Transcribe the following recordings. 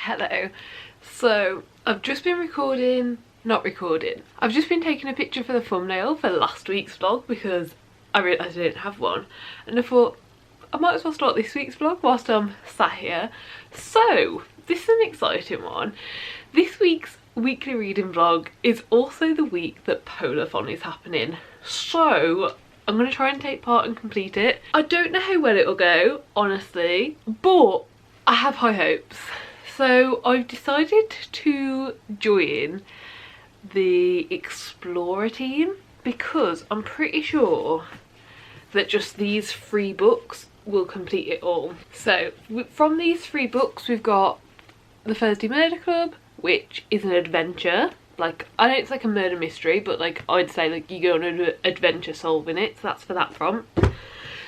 Hello. So I've just been I've just been taking a picture for the thumbnail for last week's vlog because I realised I didn't have one, and I thought I might as well start this week's vlog whilst I'm sat here. So this is an exciting one. This week's weekly reading vlog is also the week that Polarthon is happening, so I'm going to try and take part and complete it. I don't know how well it'll go, honestly, but I have high hopes. So I've decided to join the Explorer team because I'm pretty sure that just these 3 books will complete it all. So from these 3 books we've got The Thursday Murder Club, which is an adventure. Like, I know it's like a murder mystery, but like I'd say like you go on an adventure solving it, so that's for that front.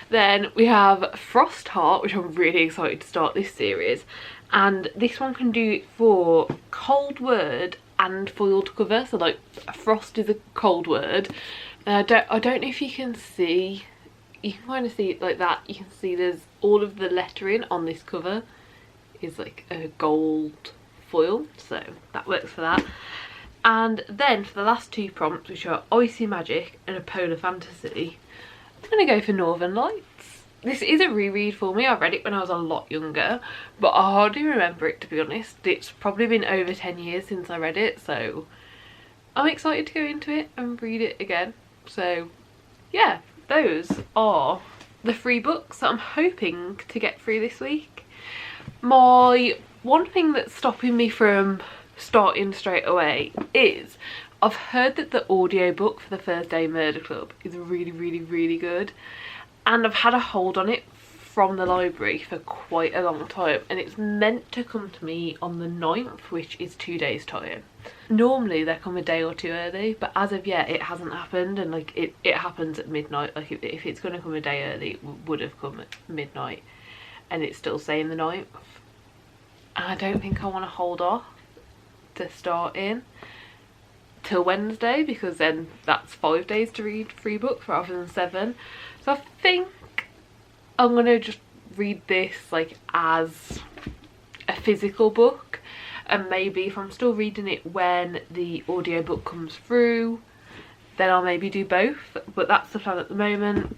Then we have Frostheart, which I'm really excited to start this series, and this one can do it for cold word and foiled cover. So like frost is a cold word, and I don't know if you can see, you can kind of see it like that. You can see there's all of the lettering on this cover is like a gold foil, so that works for that. And then for the last 2 prompts, which are Icy Magic and a Polar Fantasy, I'm going to go for Northern Lights. This is a reread for me. I read it when I was a lot younger, but I hardly remember it, to be honest. It's probably been over 10 years since I read it, so I'm excited to go into it and read it again. So yeah, those are the 3 books that I'm hoping to get through this week. My one thing that's stopping me from starting straight away is I've heard that the audiobook for the Thursday Murder Club is really good, and I've had a hold on it from the library for quite a long time, and it's meant to come to me on the 9th, which is 2 days time. Normally they come a day or 2 early, but as of yet it hasn't happened, and like it happens at midnight. Like if it's going to come a day early, it would have come at midnight, and it's still saying the 9th, and I don't think I want to hold off to start in till Wednesday, because then that's 5 days to read 3 books rather than 7. So I think I'm gonna just read this like as a physical book, and maybe if I'm still reading it when the audiobook comes through, then I'll maybe do both, but that's the plan at the moment.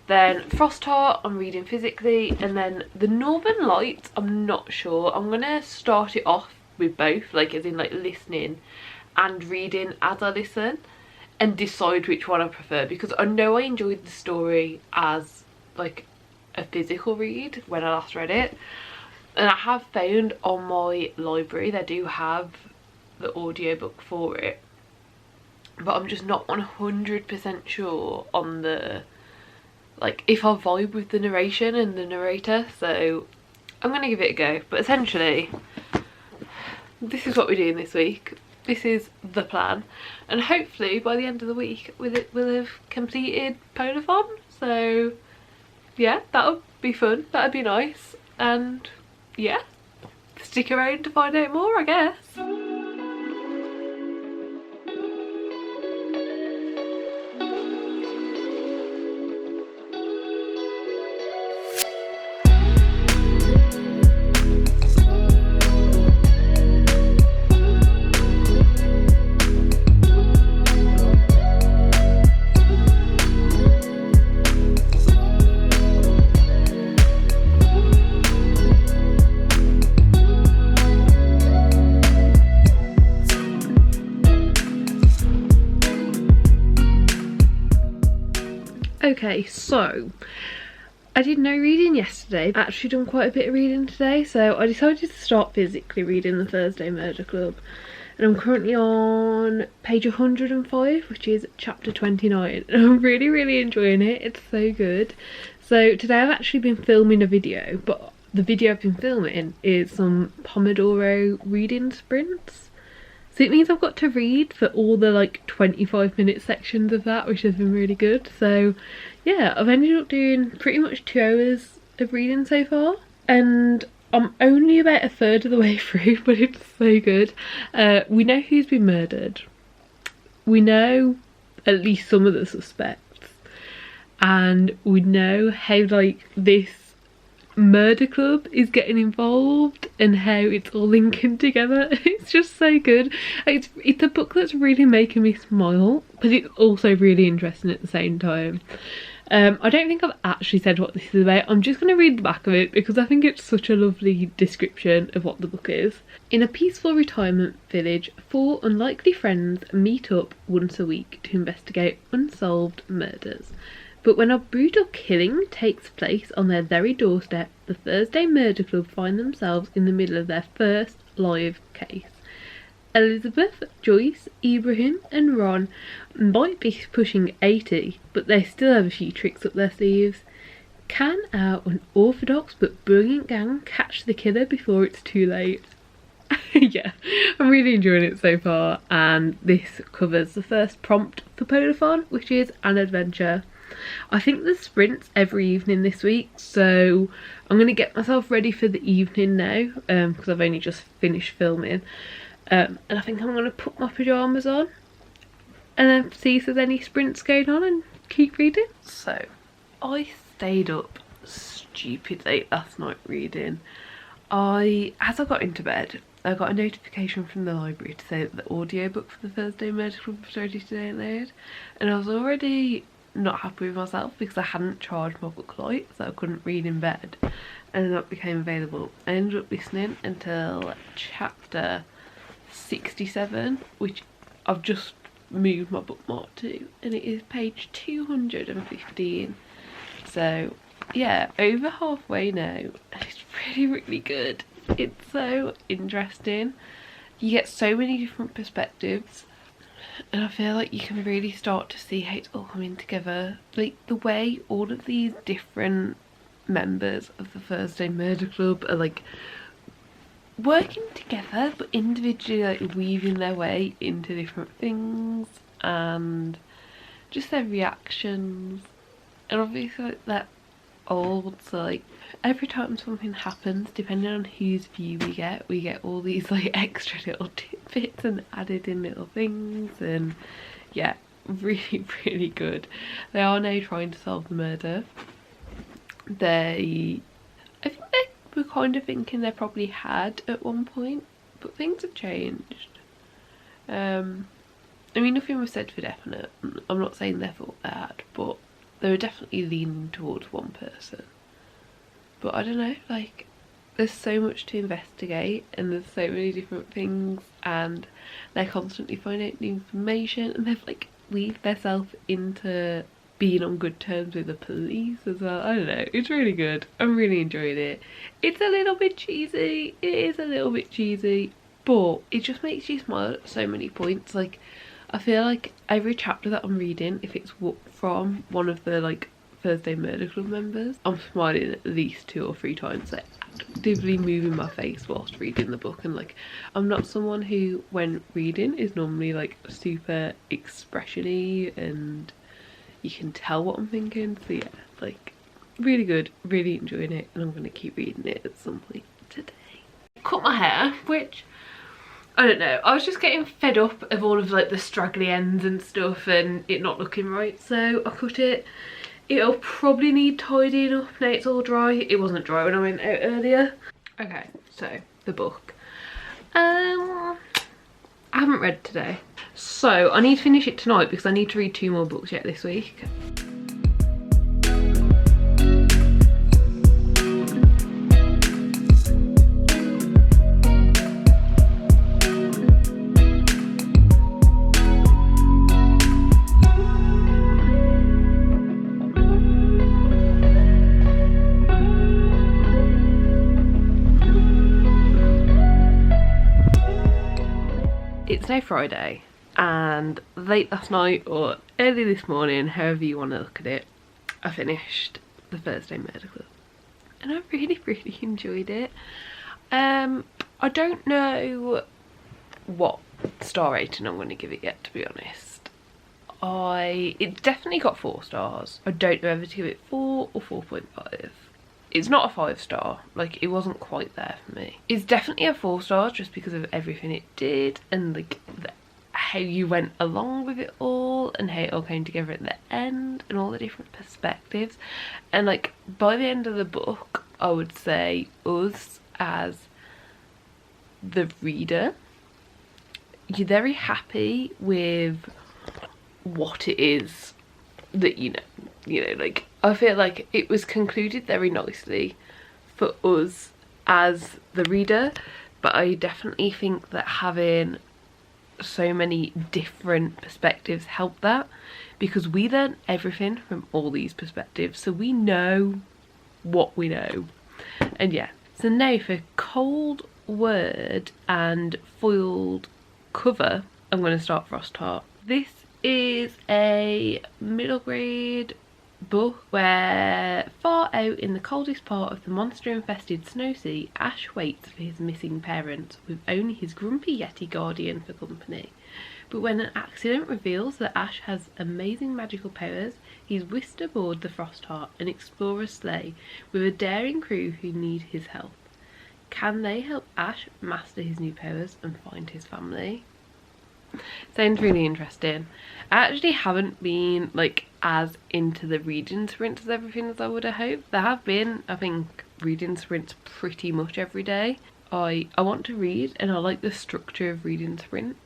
Then Frostheart I'm reading physically, and then the Northern Lights I'm not sure. I'm gonna start it off with both, like as in like listening and reading as I listen, and decide which one I prefer, because I know I enjoyed the story as like a physical read when I last read it, and I have found on my library they do have the audiobook for it, but I'm just not 100% sure on the like if I vibe with the narration and the narrator, so I'm gonna give it a go. But essentially this is what we're doing this week. This is the plan, and hopefully by the end of the week we'll have completed Polarthon. So yeah, that'll be fun, that'd be nice, and yeah, stick around to find out more, I guess. Okay, so I did no reading yesterday. I've actually done quite a bit of reading today, so I decided to start physically reading the Thursday Murder Club, and I'm currently on page 105, which is chapter 29, and I'm really enjoying it. It's so good. So today I've actually been filming a video, but the video I've been filming is some Pomodoro reading sprints. So it means I've got to read for all the like 25-minute sections of that, which has been really good. So yeah, I've ended up doing pretty much 2 hours of reading so far, and I'm only about 1/3 of the way through, but it's so good. We know who's been murdered. We know at least some of the suspects, and we know how like this murder club is getting involved and how it's all linking together. It's just so good. It's a book that's really making me smile, but it's also really interesting at the same time. I don't think I've actually said what this is about. I'm just going to read the back of it because I think it's such a lovely description of what the book is. In a peaceful retirement village, 4 unlikely friends meet up once a week to investigate unsolved murders. But when a brutal killing takes place on their very doorstep, the Thursday Murder Club find themselves in the middle of their first live case. Elizabeth, Joyce, Ibrahim and Ron might be pushing 80, but they still have a few tricks up their sleeves. Can our unorthodox but brilliant gang catch the killer before it's too late? Yeah, I'm really enjoying it so far, and this covers the first prompt for Polarthon, which is an adventure. I think there's sprints every evening this week, so I'm going to get myself ready for the evening now, because I've only just finished filming. And I think I'm going to put my pyjamas on and then see if there's any sprints going on and keep reading. So, I stayed up stupid late last night reading. As I got into bed, I got a notification from the library to say that the audiobook for the Thursday Murder Club was ready to download. And I was already not happy with myself because I hadn't charged my book light, so I couldn't read in bed. And then that became available. I ended up listening until chapter 67, which I've just moved my bookmark to, and it is page 215. So yeah, over halfway now. It's really good. It's so interesting. You get so many different perspectives, and I feel like you can really start to see how it's all coming together. Like the way all of these different members of the Thursday Murder Club are like working together but individually like weaving their way into different things, and just their reactions. And obviously like that old, so like every time something happens, depending on whose view we get all these like extra little tidbits and added in little things. And yeah, really good. They are now trying to solve the murder. I think they were kind of thinking they probably had at one point, but things have changed. I mean, nothing was said for definite. I'm not saying they thought they had, but they were definitely leaning towards one person. But I don't know, like there's so much to investigate and there's so many different things, and they're constantly finding out new information, and they've like weaved themselves into being on good terms with the police as well. I don't know, it's really good. I'm really enjoying it. It's a little bit cheesy, it is a little bit cheesy, but it just makes you smile at so many points. Like I feel like every chapter that I'm reading, if it's from one of the like Thursday Murder Club members, I'm smiling at least 2 or 3 times, like actively moving my face whilst reading the book. And like I'm not someone who when reading is normally like super expression-y and you can tell what I'm thinking. So yeah, like really good, really enjoying it, and I'm going to keep reading it at some point today. Cut my hair, which I don't know, I was just getting fed up of all of like the straggly ends and stuff and it not looking right, so I cut it. It'll probably need tidying up now it's all dry. It wasn't dry when I went out earlier. Okay, so the book. I haven't read today, so I need to finish it tonight because I need to read 2 more books yet this week. It's now Friday, and late last night or early this morning, however you want to look at it, I finished the Thursday Murder Club, and I really enjoyed it. I don't know what star rating I'm going to give it yet, to be honest. It's definitely got 4 stars. I don't know whether to give it 4 or 4.5. It's not a 5-star, like it wasn't quite there for me. It's definitely a 4 stars just because of everything it did and like how you went along with it all and how it all came together at the end and all the different perspectives. And like by the end of the book I would say us as the reader. You're very happy with what it is that you know, like I feel like it was concluded very nicely for us as the reader, but I definitely think that having so many different perspectives helped that, because we learn everything from all these perspectives, so we know what we know. And yeah, so now for cold word and foiled cover, I'm going to start Frostheart. This is a middle grade book where far out in the coldest part of the monster-infested snow sea, Ash waits for his missing parents with only his grumpy Yeti guardian for company. But when an accident reveals that Ash has amazing magical powers, he's whisked aboard the Frostheart, an explorer's sleigh, with a daring crew who need his help. Can they help Ash master his new powers and find his family? Sounds really interesting. I actually haven't been like as into the reading sprints as everything as I would have hoped. There have been, I think, reading sprints pretty much every day. I want to read and I like the structure of reading sprints.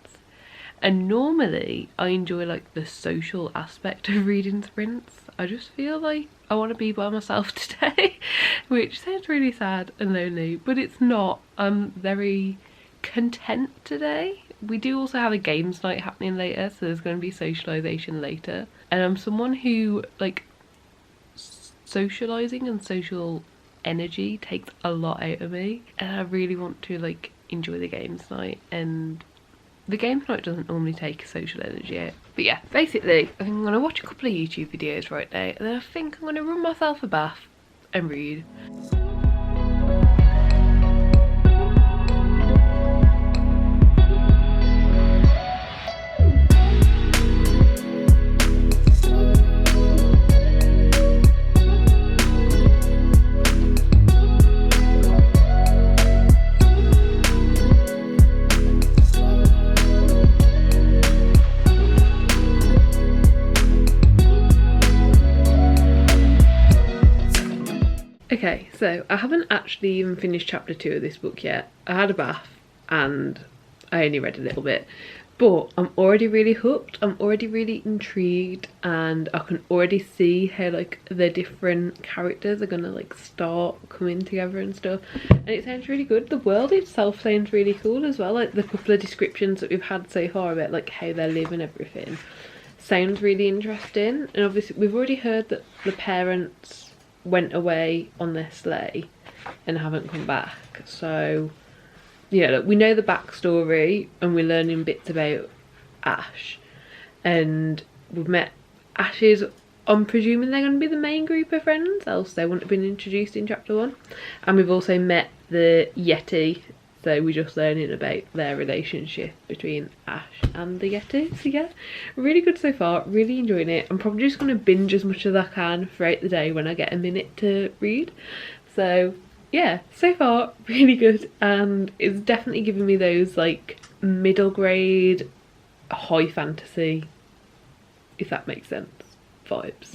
And normally I enjoy like the social aspect of reading sprints. I just feel like I want to be by myself today, which sounds really sad and lonely, but it's not. I'm very content today. We do also have a games night happening later, so there's going to be socialisation later. And I'm someone who, like, socialising and social energy takes a lot out of me. And I really want to, like, enjoy the games night. And the games night doesn't normally take social energy out. But yeah, basically, I think I'm going to watch a couple of YouTube videos right now. And then I think I'm going to run myself a bath and read. Okay, so I haven't actually even finished chapter 2 of this book yet. I had a bath and I only read a little bit, but I'm already really hooked. I'm already really intrigued, and I can already see how like the different characters are gonna like start coming together and stuff, and it sounds really good. The world itself sounds really cool as well, like the couple of descriptions that we've had so far about like how they live and everything sounds really interesting. And obviously we've already heard that the parents went away on their sleigh and haven't come back, so yeah, look, we know the backstory and we're learning bits about Ash, and we've met Ash's, I'm presuming they're going to be the main group of friends, else they wouldn't have been introduced in chapter 1. And we've also met the Yeti, so we're just learning about their relationship between Ash and the Yeti. So yeah, really good so far, really enjoying it. I'm probably just going to binge as much as I can throughout the day when I get a minute to read. So yeah, so far really good, and it's definitely giving me those like middle grade high fantasy, if that makes sense, vibes.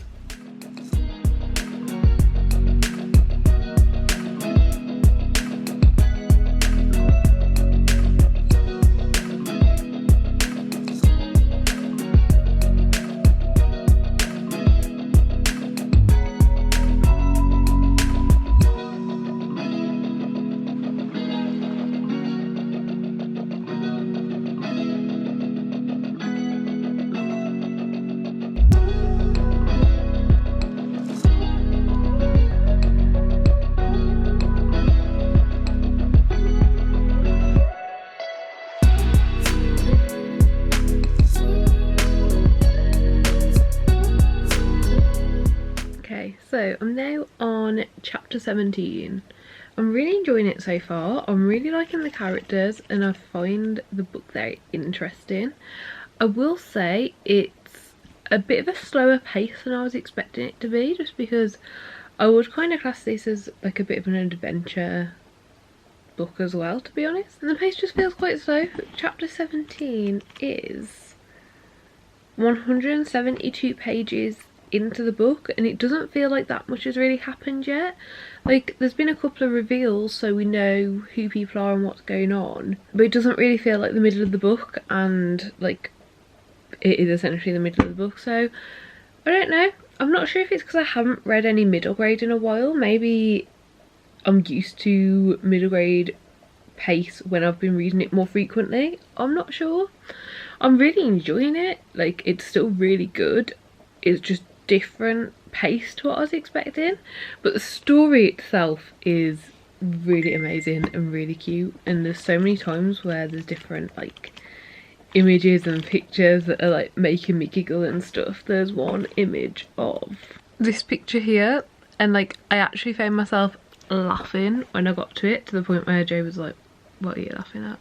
So I'm now on chapter 17. I'm really enjoying it so far. I'm really liking the characters and I find the book very interesting. I will say it's a bit of a slower pace than I was expecting it to be, just because I would kind of class this as like a bit of an adventure book as well, to be honest. And the pace just feels quite slow. Chapter 17 is 172 pages into the book, and it doesn't feel like that much has really happened yet. Like, there's been a couple of reveals so we know who people are and what's going on, but it doesn't really feel like the middle of the book, and like it is essentially the middle of the book. So I don't know, I'm not sure if it's because I haven't read any middle grade in a while. Maybe I'm used to middle grade pace when I've been reading it more frequently. I'm not sure. I'm really enjoying it. Like, it's still really good. It's just different pace to what I was expecting, but the story itself is really amazing and really cute, and there's so many times where there's different like images and pictures that are like making me giggle and stuff. There's one image of this picture here, and like I actually found myself laughing when I got to it, to the point where Joe was like, what are you laughing at?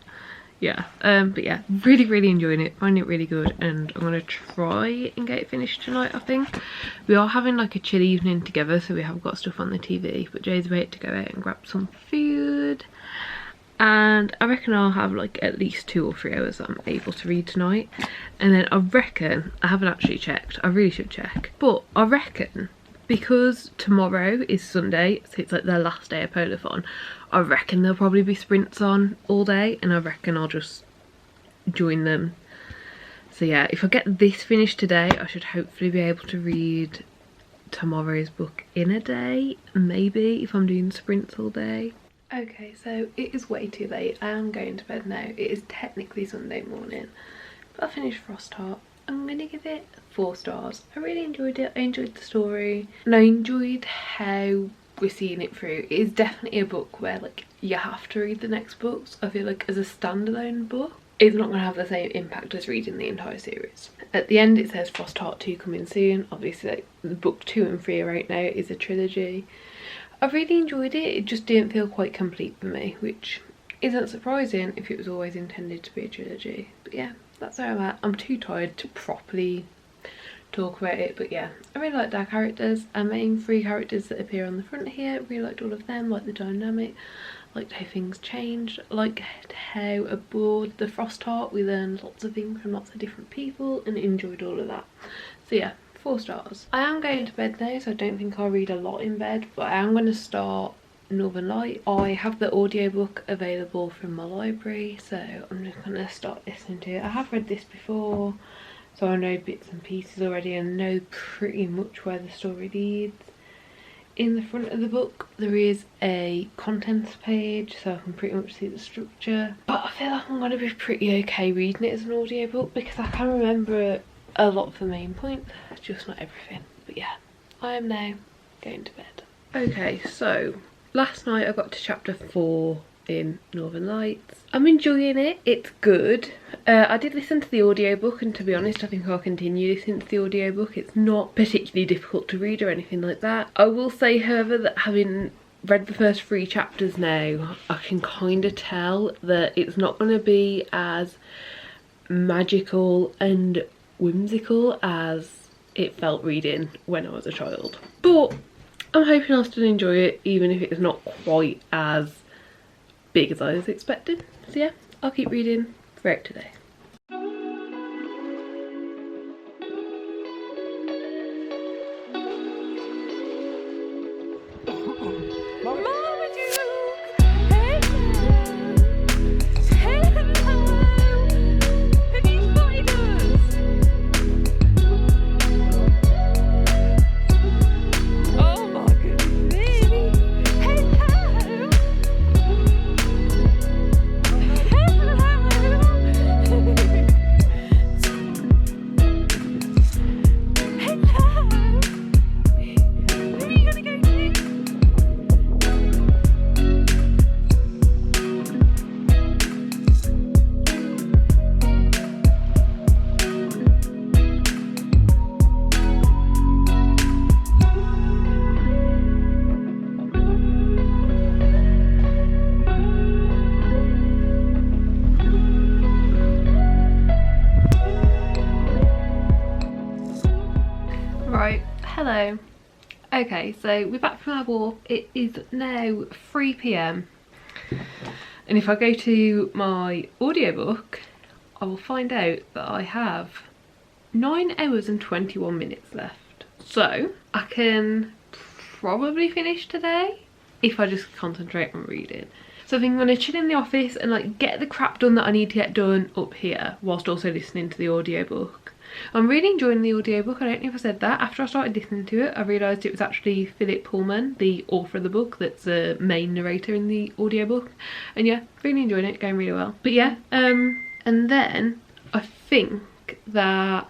Yeah, but yeah, really enjoying it, finding it really good, and I'm gonna try and get it finished tonight. I think we are having like a chill evening together, so we have got stuff on the TV, but Jay's about to go out and grab some food, and I reckon I'll have like at least 2 or 3 hours that I'm able to read tonight. And then I reckon, I haven't actually checked, I really should check, but I reckon because tomorrow is Sunday, so it's like their last day of Polarthon, I reckon there'll probably be sprints on all day, and I reckon I'll just join them. So yeah, if I get this finished today, I should hopefully be able to read tomorrow's book in a day, maybe, if I'm doing sprints all day. Okay, so it is way too late. I am going to bed now. It is technically Sunday morning, but I finished Frostheart. I'm gonna give it 4 stars. I really enjoyed it. I enjoyed the story, and I enjoyed how we're seeing it through. It is definitely a book where like you have to read the next books. I feel like as a standalone book, it's not going to have the same impact as reading the entire series. At the end it says Frostheart 2 coming soon. Obviously like the book 2 and 3 right now is a trilogy. I really enjoyed it. It just didn't feel quite complete for me, which isn't surprising if it was always intended to be a trilogy. But yeah, that's where I'm at. I'm too tired to properly talk about it, but yeah, I really liked our characters. Our main 3 characters that appear on the front here, really liked all of them, liked the dynamic, liked how things changed, liked how aboard the Frostheart we learned lots of things from lots of different people, and enjoyed all of that. So yeah, 4 stars. I am going to bed now, so I don't think I'll read a lot in bed, but I am going to start Northern Lights. I have the audiobook available from my library, so I'm just going to start listening to it. I have read this before, so I know bits and pieces already and know pretty much where the story leads. In the front of the book there is a contents page, so I can pretty much see the structure, but I feel like I'm going to be pretty okay reading it as an audiobook because I can remember a lot of the main points, just not everything. But yeah, I am now going to bed. Okay, so last night I got to chapter 4 in Northern Lights. I'm enjoying it, it's good. I did listen to the audiobook, and to be honest I think I'll continue listening to the audiobook. It's not particularly difficult to read or anything like that. I will say however that having read the first 3 chapters now, I can kind of tell that it's not going to be as magical and whimsical as it felt reading when I was a child. But I'm hoping I'll still enjoy it, even if it's not quite as big as I was expecting. So yeah, I'll keep reading throughout today. Right, hello. Okay, so we're back from our walk. It is now 3 PM, and if I go to my audiobook I will find out that I have 9 hours and 21 minutes left. So I can probably finish today if I just concentrate on reading. So I think I'm going to chill in the office and like get the crap done that I need to get done up here whilst also listening to the audiobook. I'm really enjoying the audiobook. I don't know if I said that. After I started listening to it, I realised it was actually Philip Pullman, the author of the book, that's the main narrator in the audiobook. And yeah, really enjoying it, going really well. But yeah, and then I think that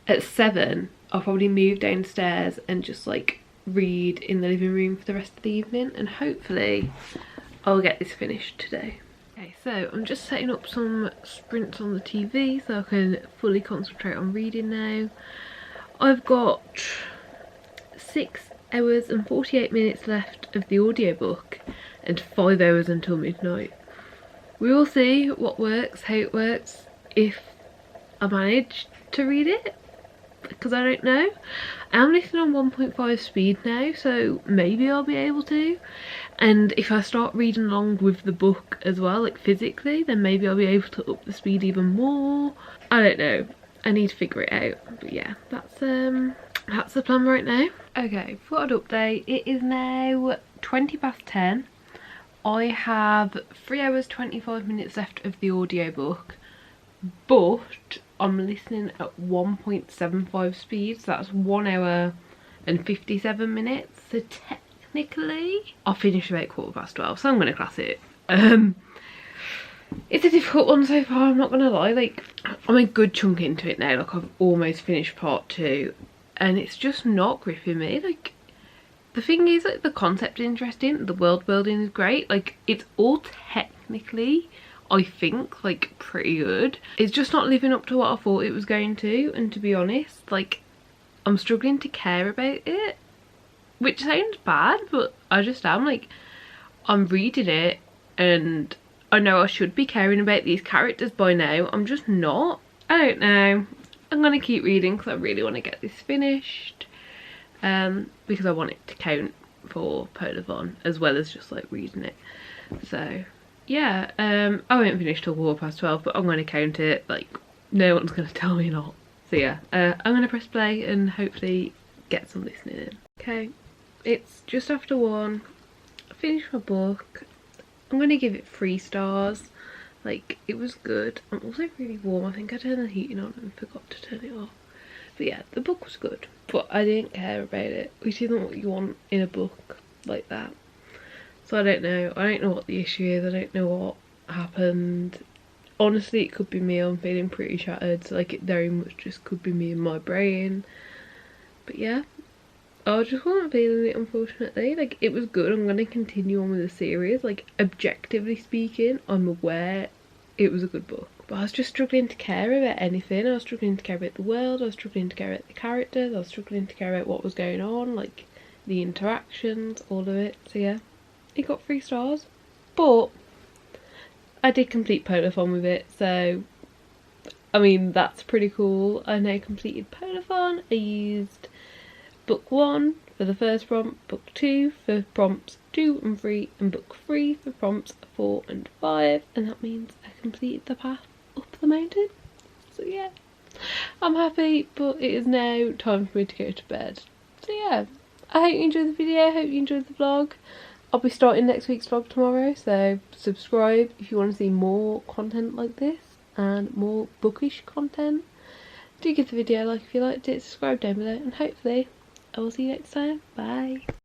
at 7 I'll probably move downstairs and just like read in the living room for the rest of the evening, and hopefully I'll get this finished today. Okay, so I'm just setting up some sprints on the TV so I can fully concentrate on reading now. I've got 6 hours and 48 minutes left of the audiobook and 5 hours until midnight. We will see what works, how it works, if I manage to read it, because I don't know. I'm listening on 1.5 speed now, so maybe I'll be able to. And if I start reading along with the book as well, like physically, then maybe I'll be able to up the speed even more. I don't know. I need to figure it out. But yeah, that's the plan right now. Okay, thought I'd update. It is now 10:20. I have 3 hours 25 minutes left of the audiobook, but I'm listening at 1.75 speed, so that's 1 hour and 57 minutes. So technically I'll finish about 12:15, so I'm going to class it. It's a difficult one so far, I'm not going to lie. Like, I'm a good chunk into it now. Like, I've almost finished part 2 and it's just not gripping me. Like, the thing is, like, the concept is interesting, the world building is great, like it's all technically, I think, like pretty good. It's just not living up to what I thought it was going to, and to be honest, like I'm struggling to care about it, which sounds bad, but I just am. Like, I'm reading it and I know I should be caring about these characters by now. I'm just not. I don't know. I'm gonna keep reading because I really want to get this finished, because I want it to count for Polarthon as well as just like reading it. So yeah, I won't finish till 12:15, but I'm going to count it. Like, no one's going to tell me not. So yeah, I'm going to press play and hopefully get some listening in. Okay, it's just after 1. I finished my book. I'm going to give it 3 stars. Like, it was good. I'm also really warm. I think I turned the heating on and forgot to turn it off. But yeah, the book was good, but I didn't care about it, which isn't what you want in a book like that. So I don't know. I don't know what the issue is. I don't know what happened. Honestly, it could be me. I'm feeling pretty shattered. So like, it very much just could be me and my brain. But yeah, I just wasn't feeling it, unfortunately. Like, it was good. I'm going to continue on with the series. Like, objectively speaking, I'm aware it was a good book. But I was just struggling to care about anything. I was struggling to care about the world. I was struggling to care about the characters. I was struggling to care about what was going on. Like, the interactions, all of it. So yeah, it got 3 stars. But I did complete Polarthon with it. So, I mean, that's pretty cool. I now completed Polarthon. I used book 1 for the first prompt, book 2 for prompts 2 and 3, and book 3 for prompts 4 and 5. And that means I completed the path up the mountain. So yeah, I'm happy, but it is now time for me to go to bed. So yeah, I hope you enjoyed the video. I hope you enjoyed the vlog. I'll be starting next week's vlog tomorrow, so subscribe if you want to see more content like this and more bookish content. Do give the video a like if you liked it, subscribe down below, and hopefully I will see you next time. Bye.